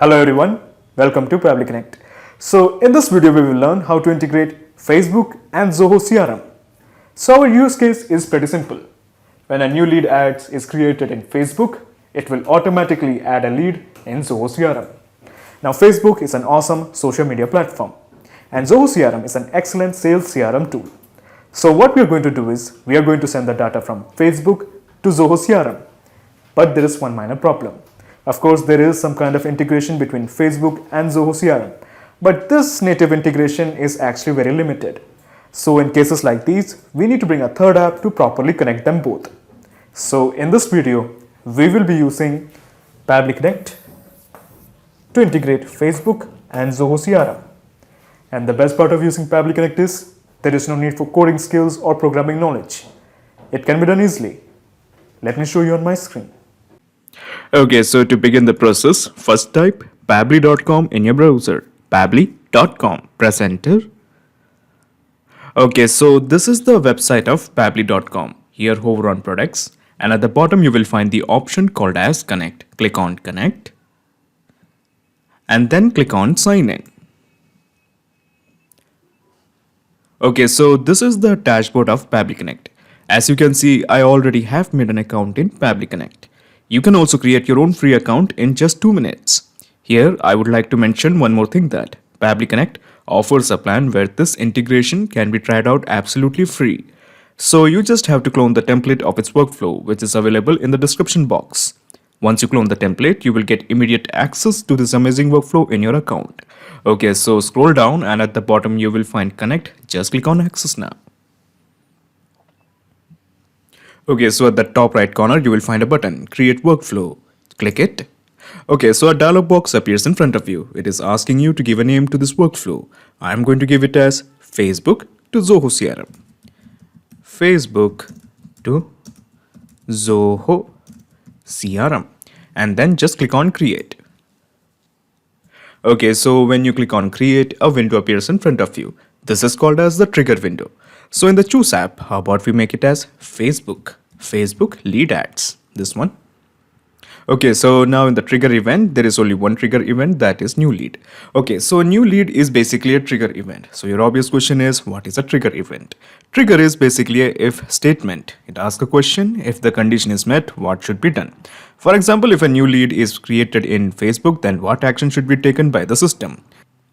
Hello everyone, welcome to Public Connect. So in this video we will learn how to integrate Facebook and Zoho CRM. So our use case is pretty simple. When a new lead ads is created in Facebook, it will automatically add a lead in Zoho CRM. Now Facebook is an awesome social media platform and Zoho CRM is an excellent sales CRM tool. So what we are going to do is we are going to send the data from Facebook to Zoho CRM. But there is one minor problem. Of course, there is some kind of integration between Facebook and Zoho CRM, but this native integration is actually very limited. So in cases like these, we need to bring a third app to properly connect them both. So in this video, we will be using Pabbly Connect to integrate Facebook and Zoho CRM. And the best part of using Pabbly Connect is there is no need for coding skills or programming knowledge. It can be done easily. Let me show you on my screen. Okay, so to begin the process, first type pabbly.com in your browser. Pabbly.com. Press enter. Okay, so this is the website of pabbly.com. Here hover on products and at the bottom you will find the option called as connect. Click on connect and then click on sign in. Okay, so this is the dashboard of Pabbly Connect. As you can see, I already have made an account in Pabbly Connect. You can also create your own free account in just 2 minutes. Here, I would like to mention one more thing that Pabbly Connect offers a plan where this integration can be tried out absolutely free. So you just have to clone the template of its workflow, which is available in the description box. Once you clone the template, you will get immediate access to this amazing workflow in your account. Okay, so scroll down and at the bottom you will find connect. Just click on access now. Okay, so at the top right corner, you will find a button, Create Workflow. Click it. Okay, so a dialog box appears in front of you. It is asking you to give a name to this workflow. I am going to give it as Facebook to Zoho CRM. Facebook to Zoho CRM. And then just click on Create. Okay, so when you click on Create, a window appears in front of you. This is called as the trigger window. So in the Choose app, how about we make it as Facebook lead ads, this one. Okay, so now in the trigger event, there is only one trigger event, that is new lead. Okay, so new lead is basically a trigger event. So your obvious question is, what is a trigger event? Trigger is basically a if statement. It asks a question, if the condition is met, what should be done? For example, if a new lead is created in Facebook, then what action should be taken by the system?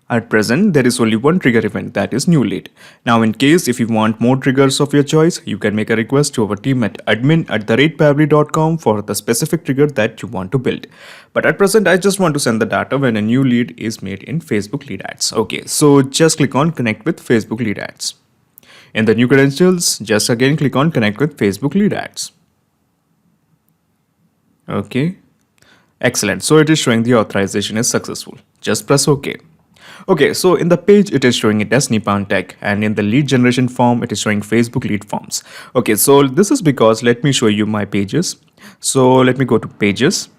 At present, there is only one trigger event, that is new lead. Now in case if you want more triggers of your choice, you can make a request to our team at admin@pabbly.com for the specific trigger that you want to build. But at present, I just want to send the data when a new lead is made in Facebook lead ads. Okay, so just click on connect with Facebook lead ads. In the new credentials, just again click on connect with Facebook lead ads. Okay, excellent. So it is showing the authorization is successful. Just press OK. Okay, so in the page, it is showing it as Nippon Tech, and in the lead generation form, it is showing Facebook lead forms. Okay, so this is because, let me show you my pages. So let me go to pages.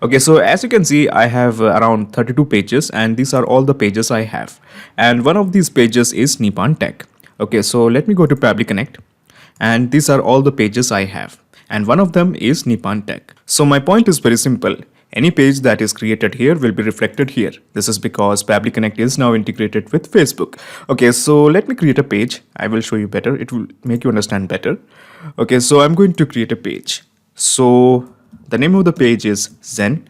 Okay, so as you can see, I have around 32 pages, and these are all the pages I have. And one of these pages is Nippon Tech. Okay, so let me go to Pabbly Connect, and these are all the pages I have. And one of them is Nippon Tech. So my point is very simple. Any page that is created here will be reflected here. This is because Pabbly Connect is now integrated with Facebook. Okay, so let me create a page. I will show you better. It will make you understand better. Okay, so I'm going to create a page. So the name of the page is Zen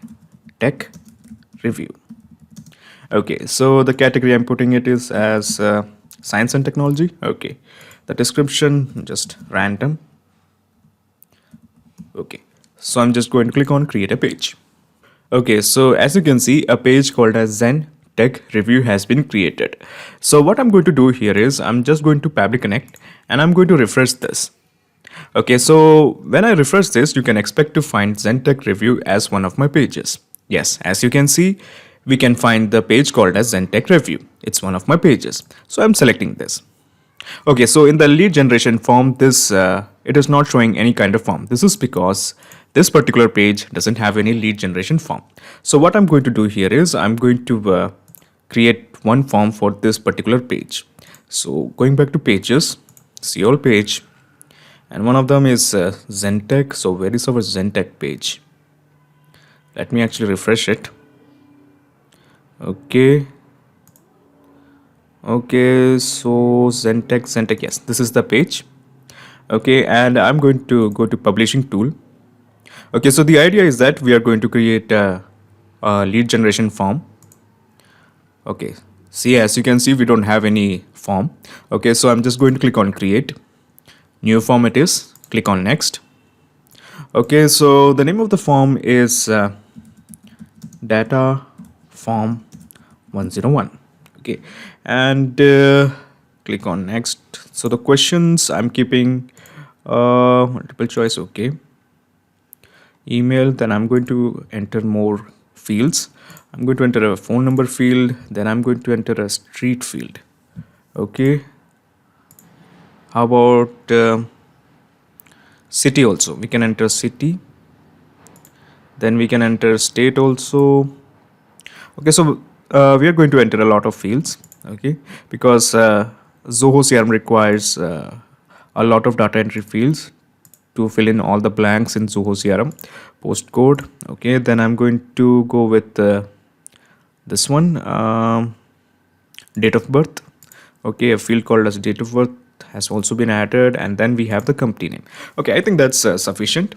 Tech Review. Okay, so the category I'm putting it is as science and technology. Okay, the description just random. Okay, so I'm just going to click on create a page. Okay, so as you can see, a page called as Zen Tech Review has been created. So what I'm going to do here is I'm just going to Pabbly Connect and I'm going to refresh this. Okay, so when I refresh this, you can expect to find Zen Tech Review as one of my pages. Yes, as you can see, we can find the page called as Zen Tech Review. It's one of my pages. So I'm selecting this. Okay, so in the lead generation form, it is not showing any kind of form. This is because this particular page doesn't have any lead generation form. So what I'm going to do here is I'm going to create one form for this particular page. So going back to pages, see all page, and one of them is Zentech. So where is our Zentech page? Let me actually refresh it. Okay. Okay, so Zentek, yes, this is the page. Okay, and I'm going to go to publishing tool. Okay, so the idea is that we are going to create a lead generation form. Okay, see, as you can see, we don't have any form. Okay, so I'm just going to click on create. New form it is. Click on next. Okay, so the name of the form is data form 101. Okay, and click on next. So the questions I'm keeping multiple choice. Okay, email, then I'm going to enter more fields. I'm going to enter a phone number field, then I'm going to enter a street field. Okay, how about city also? We can enter city, then we can enter state also. Okay, so we are going to enter a lot of fields. Okay, because Zoho CRM requires a lot of data entry fields to fill in all the blanks in Zoho CRM. Postcode. Okay, then I'm going to go with this one, date of birth. Okay, a field called as date of birth has also been added, and then we have the company name. Okay, I think that's sufficient.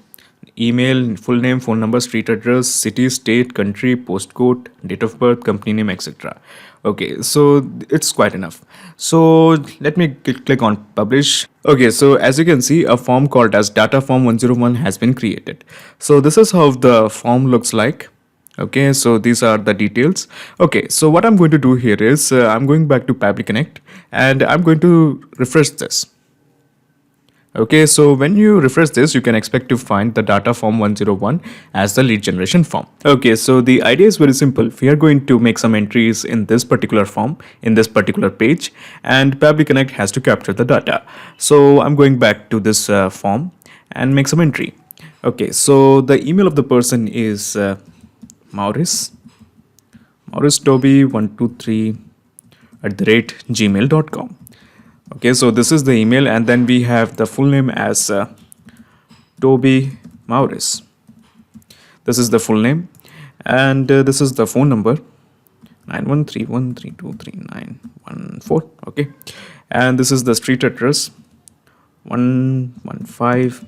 Email, full name, phone number, street address, city, state, country, postcode, date of birth, company name, etc. Okay, so it's quite enough. So let me click on publish. Okay, so as you can see, a form called as data form 101 has been created. So this is how the form looks like. Okay, so these are the details. Okay, so what I'm going to do here is I'm going back to Pabbly Connect and I'm going to refresh this. Okay, so when you refresh this, you can expect to find the data form 101 as the lead generation form. Okay, so the idea is very simple. We are going to make some entries in this particular form, in this particular page, and Pabbly Connect has to capture the data. So I'm going back to this form and make some entry. Okay, so the email of the person is Maurice Toby123 @gmail.com. Okay, so this is the email, and then we have the full name as Toby Maurice. This is the full name, and this is the phone number 9131323914. Okay, and this is the street address 115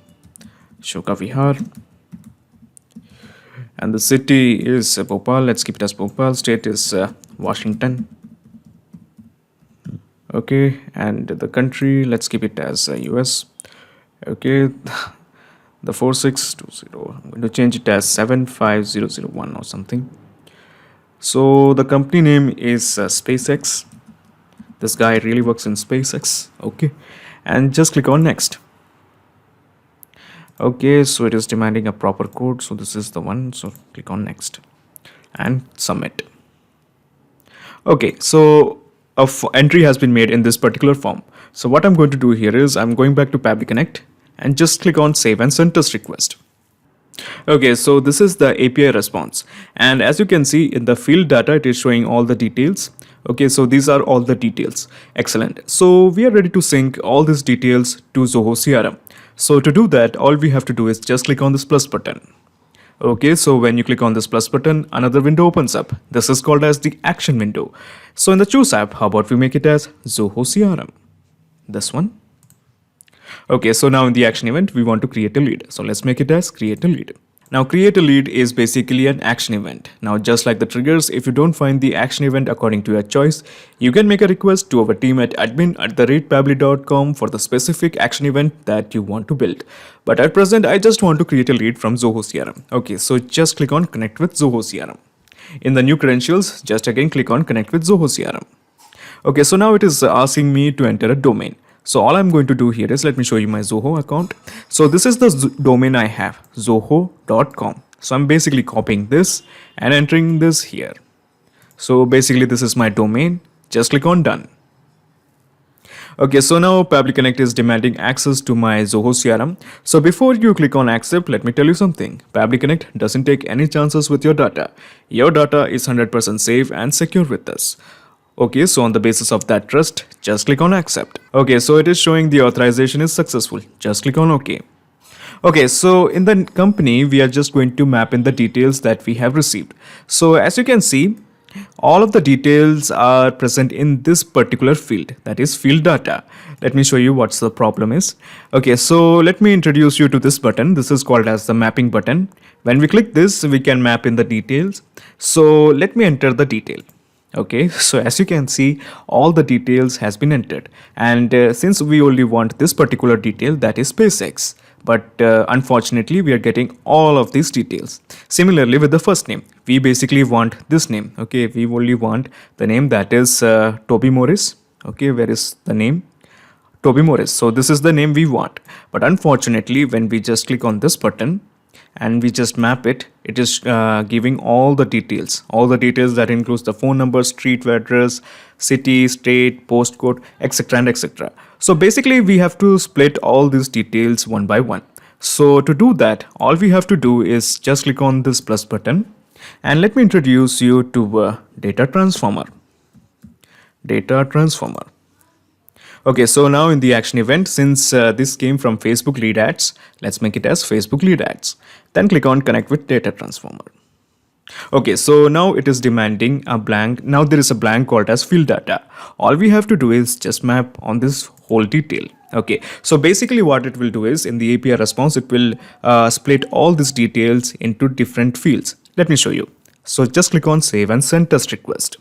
Shoka Vihar, and the city is Bhopal. Let's keep it as Bhopal. State is Washington. Okay, and the country, let's keep it as US. Okay, the 4620, I'm going to change it as 75001 or something. So the company name is SpaceX. This guy really works in SpaceX. Okay, and just click on next. Okay, so it is demanding a proper code, so this is the one. So click on next and submit. Okay, so entry has been made in this particular form. So what I'm going to do here is I'm going back to Pabbly Connect and just click on save and send test request. Okay, so this is the API response, and as you can see in the field data, it is showing all the details. Okay, so these are all the details. Excellent. So we are ready to sync all these details to Zoho CRM. So to do that, all we have to do is just click on this plus button. Okay, so when you click on this plus button, another window opens up. This is called as the action window. So in the choose app, how about we make it as Zoho CRM? This one. Okay, so now in the action event, we want to create a lead. So let's make it as create a lead. Now create a lead is basically an action event. Now just like the triggers, if you don't find the action event according to your choice, you can make a request to our team at admin@pabbly.com for the specific action event that you want to build. But at present, I just want to create a lead from Zoho CRM. Okay, so just click on connect with Zoho CRM. In the new credentials, just again click on connect with Zoho CRM. Okay, so now it is asking me to enter a domain. So all I'm going to do here is, let me show you my Zoho account. So this is the domain I have, zoho.com. So I'm basically copying this and entering this here. So basically this is my domain. Just click on done. Okay, so now Pabbly Connect is demanding access to my Zoho CRM. So before you click on accept, let me tell you something. Pabbly Connect doesn't take any chances with your data. Your data is 100% safe and secure with us. Okay, so on the basis of that trust, just click on accept. Okay, so it is showing the authorization is successful. Just click on OK. Okay, so in the company, we are just going to map in the details that we have received. So as you can see, all of the details are present in this particular field, that is field data. Let me show you what's the problem is. Okay, so let me introduce you to this button. This is called as the mapping button. When we click this, we can map in the details. So let me enter the detail. Okay, so as you can see, all the details has been entered, and since we only want this particular detail, that is SpaceX, but unfortunately we are getting all of these details. Similarly with the first name, we basically want this name. Okay, we only want the name, that is Toby Morris. Okay, where is the name? Toby Morris. So this is the name we want, but unfortunately when we just click on this button and we just map it, it is giving all the details, that includes the phone number, street address, city, state, postcode, etc. and etc. So basically we have to split all these details one by one. So to do that, all we have to do is just click on this plus button, and let me introduce you to data transformer. Okay, so now in the action event, since this came from Facebook lead ads, let's make it as Facebook lead ads. Then click on connect with data transformer. Okay, so now it is demanding a blank. Now there is a blank called as field data. All we have to do is just map on this whole detail. Okay, so basically what it will do is in the API response, it will split all these details into different fields. Let me show you. So just click on save and send test request.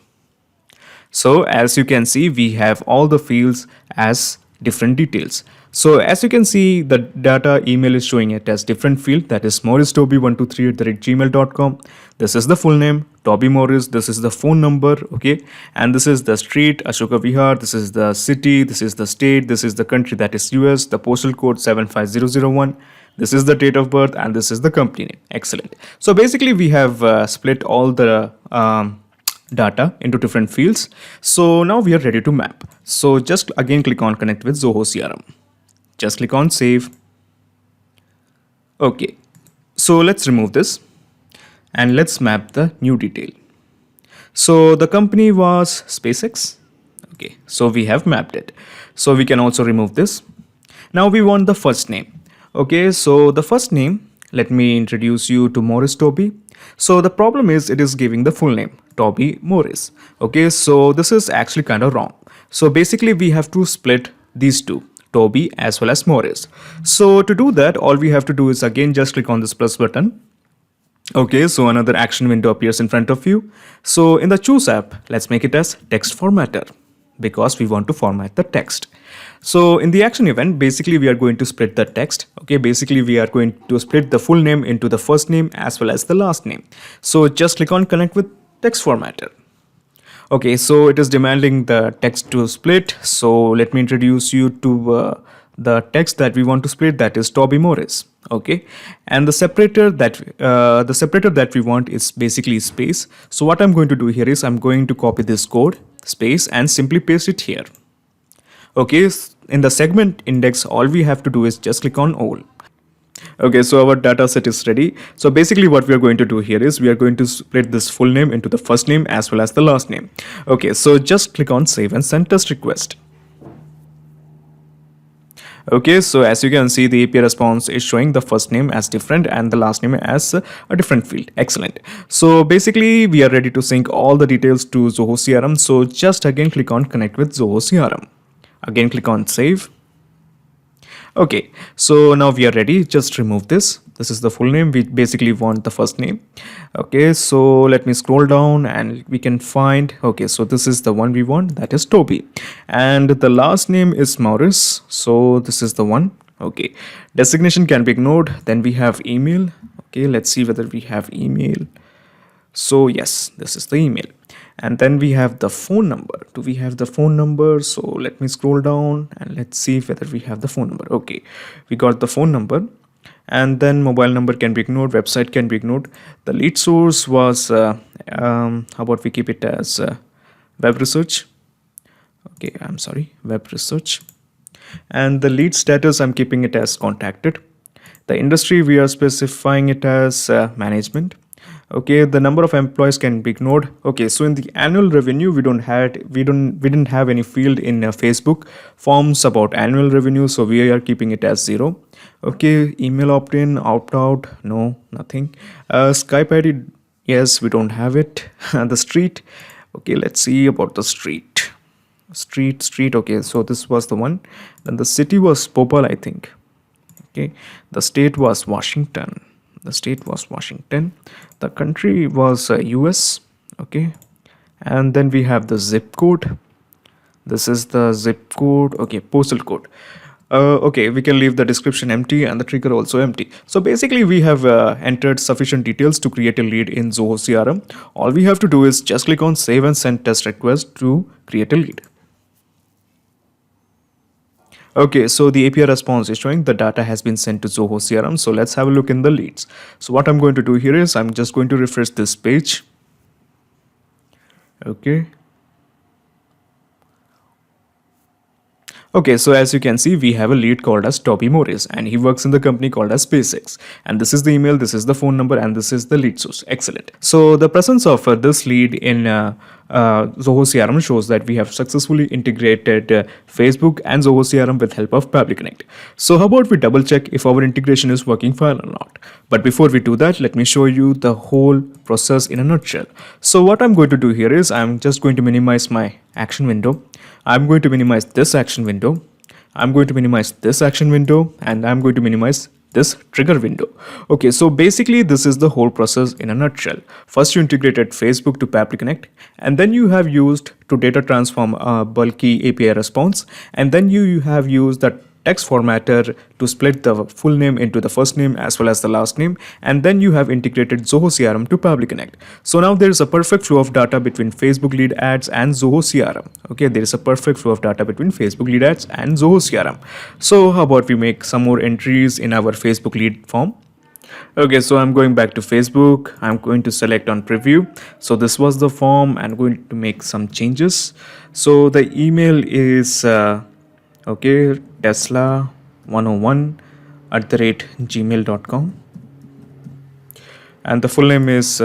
So as you can see, we have all the fields as different details. So as you can see, the data email is showing it as different field, that is morristoby123@gmail.com. This is the full name, Toby Morris. This is the phone number, okay, and this is the street, Ashoka Vihar. This is the city, this is the state, this is the country, that is US, the postal code 75001. This is the date of birth, and this is the company name. Excellent. So basically we have split all the data into different fields. So now we are ready to map. So just again click on connect with Zoho CRM. Just click on save. Okay, so let's remove this and let's map the new detail. So the company was SpaceX. Okay, so we have mapped it. So we can also remove this. Now we want the first name. Okay, so the first name, let me introduce you to Morris Toby. So the problem is it is giving the full name, Toby Morris. Okay, so this is actually kind of wrong. So basically we have to split these two, Toby as well as Morris. So to do that, all we have to do is again just click on this plus button. Okay, so another action window appears in front of you. So in the choose app, let's make it as text formatter because we want to format the text. So in the action event, basically we are going to split the text. Okay, basically we are going to split the full name into the first name as well as the last name. So just click on connect with text formatter. Okay, so it is demanding the text to split. So let me introduce you to the text that we want to split, that is Toby Morris. Okay, and the separator that we want is basically space. So what I'm going to do here is I'm going to copy this code, space, and simply paste it here. Okay, in the segment index, all we have to do is just click on all. Okay, so our data set is ready. So basically what we are going to do here is we are going to split this full name into the first name as well as the last name. Okay, so just click on save and send test request. Okay, so as you can see, the API response is showing the first name as different and the last name as a different field. Excellent. So basically we are ready to sync all the details to Zoho CRM. So just again click on connect with Zoho CRM. Again click on save. Okay, so now we are ready. Just remove this. This is the full name. We basically want the first name. Okay, so let me scroll down and we can find, okay, so this is the one we want, that is Toby. And the last name is Morris. So this is the one. Okay, designation can be ignored. Then we have email. Okay, let's see whether we have email. So yes, this is the email. And then we have the phone number. Do we have the phone number? So let me scroll down and let's see whether we have the phone number. Okay, we got the phone number. And then mobile number can be ignored, website can be ignored. The lead source was, how about we keep it as web research. Okay, I'm sorry, web research. And the lead status, I'm keeping it as contacted. The industry, we are specifying it as management. Okay, the number of employees can be ignored. Okay, so in the annual revenue, we didn't have any field in Facebook forms about annual revenue, so we are keeping it as 0. Okay, email opt-in, opt-out, no, nothing. Skype ID, Yes, we don't have it. The street. Okay, let's see about the street. Street. Okay, so this was the one. Then the city was Bhopal, I think. Okay, the state was Washington. The state was Washington. The country was US. Okay, and then we have the zip code. This is the zip code. Okay, postal code. Okay, we can leave the description empty and the trigger also empty. So basically we have entered sufficient details to create a lead in Zoho CRM. All we have to do is just click on save and send test request to create a lead. Okay, so the API response is showing the data has been sent to Zoho CRM. So let's have a look in the leads. So what I'm going to do here is I'm just going to refresh this page. Okay. Okay, so as you can see, we have a lead called as Toby Morris and he works in the company called as SpaceX. And this is the email, this is the phone number, and this is the lead source. Excellent. So the presence of this lead in Zoho CRM shows that we have successfully integrated Facebook and Zoho CRM with help of Pabbly Connect. So how about we double check if our integration is working fine or not. But before we do that, let me show you the whole process in a nutshell. So what I'm going to do here is I'm just going to minimize my action window. I'm going to minimize this action window. I'm going to minimize this action window and I'm going to minimize this trigger window. Okay, so basically this is the whole process in a nutshell. First you integrated Facebook to Pabbly Connect and then you have used to data transform a bulky API response and then you have used that text formatter to split the full name into the first name as well as the last name, and then you have integrated Zoho CRM to Pabbly Connect. So now there is a perfect flow of data between Facebook lead ads and Zoho CRM. Okay, there is a perfect flow of data between Facebook lead ads and Zoho CRM. So how about we make some more entries in our Facebook lead form? Okay, so I'm going back to Facebook. I'm going to select on preview. So this was the form. I'm going to make some changes. So the email is okay, tesla101@gmail.com and the full name is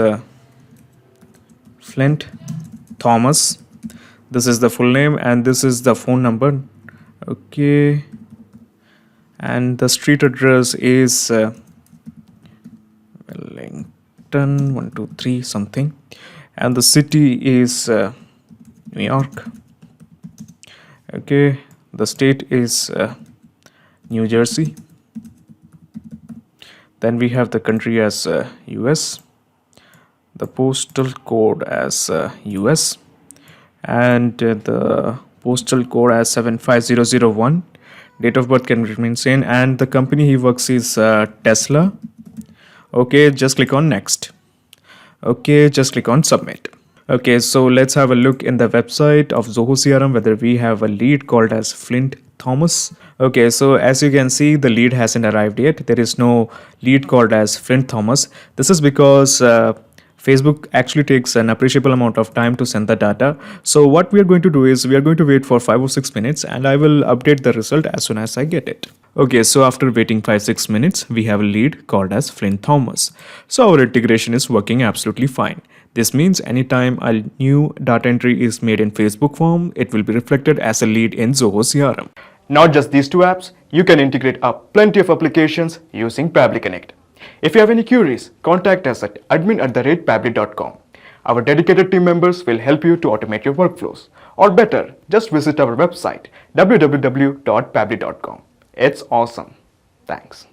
Flint Thomas. This is the full name and this is the phone number. Okay, and the street address is Wellington 123 something, and the city is New York. Okay, the state is New Jersey. Then we have the country as US, the postal code as US, and the postal code as 75001. Date of birth can remain same, and the company he works is Tesla. Okay, just click on next. Okay, just click on submit. Okay, so let's have a look in the website of Zoho CRM whether we have a lead called as Flint Thomas. Okay, so as you can see, the lead hasn't arrived yet. There is no lead called as Flint Thomas. This is because Facebook actually takes an appreciable amount of time to send the data. So what we are going to do is we are going to wait for 5 or 6 minutes and I will update the result as soon as I get it. Okay, so after waiting 5-6 minutes, we have a lead called as Flint Thomas. So our integration is working absolutely fine. This means anytime a new data entry is made in Facebook form, it will be reflected as a lead in Zoho CRM. Not just these two apps, you can integrate up plenty of applications using Pabbly Connect. If you have any queries, contact us at admin@pabbly.com. Our dedicated team members will help you to automate your workflows. Or better, just visit our website www.pabbly.com. It's awesome. Thanks.